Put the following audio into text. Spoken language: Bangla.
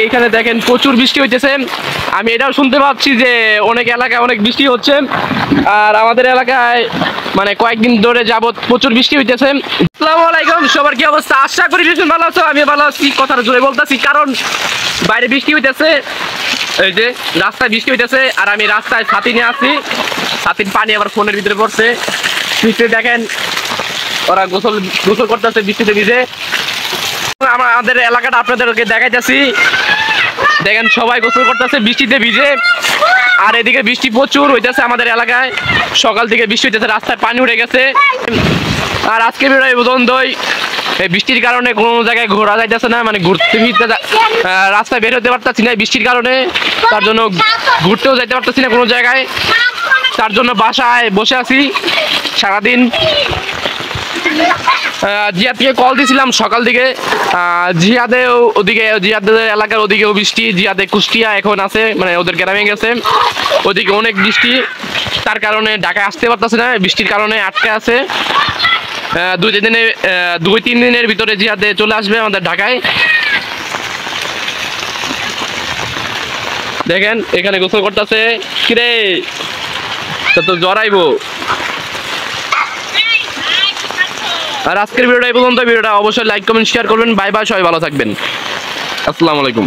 এখানে দেখেন প্রচুর বৃষ্টি হইতেছে। আমি এটাও শুনতে পাচ্ছি যে অনেক এলাকায় অনেক বৃষ্টি হচ্ছে, আর আমাদের এলাকায় মানে কয়েকদিন ধরে যাবত প্রচুর বৃষ্টি হইতেছে। আসসালামু আলাইকুম, সবার কি অবস্থা? আশা করি ভীষণ ভালো আছো। আমি ভালো আছি, কথাটা জোরে বলতেছি কারণ বাইরে বৃষ্টি হইতেছে। এই যে রাস্তায় বৃষ্টি হইতেছে আর আমি রাস্তায় ছাতি নিয়ে আসছি। ছাতির পানি আবার ফোনের ভিতরে পড়ছে। বৃষ্টি দেখেন ওরা গোসল করতেছে বৃষ্টিতে ভিজে। আমাদের এলাকাটা আপনাদেরকে দেখাইতেছি, দেখেন সবাই গোসল করতেছে বৃষ্টিতে ভিজে। আর এদিকে বৃষ্টি প্রচুর হইতেছে আমাদের এলাকায়, সকাল থেকে বৃষ্টি হইতেছে, রাস্তায় পানি উঠে গেছে। আর আজকে বেরোয় বোধহয় বৃষ্টির কারণে কোনো জায়গায় ঘোরা যাইতেছে না, মানে ঘুরতে ফিরতে রাস্তায় বের হতে পারতেছি না বৃষ্টির কারণে। তার জন্য ঘুরতেও যাইতে পারতেছি না কোনো জায়গায়, তার জন্য বাসায় বসে আছি সারাদিন। জিয়াদকে কল দিয়েছিলাম সকাল দিকে, জিয়াদে ওদিকে জিয়াদের এলাকার ওদিকেও বৃষ্টি, জিয়াদে কুষ্টিয়া এখন আছে, মানে ওদের গ্রামে গেছে, ওদিকে অনেক বৃষ্টি। তার কারণে ঢাকায় আসতে পারতেছে না, বৃষ্টির কারণে আটকে আছে। 2-3 দিনের ভিতরে জিয়াদে চলে আসবে আমাদের ঢাকায়। দেখেন এখানে গোসল করতেছে। কিরে তো জড়াইবো। আর আজকের ভিডিওটা এই পর্যন্ত। ভিডিওটা অবশ্যই লাইক কমেন্ট শেয়ার করবেন। বাই বাই, সবাই ভালো থাকবেন। আসসালামু আলাইকুম।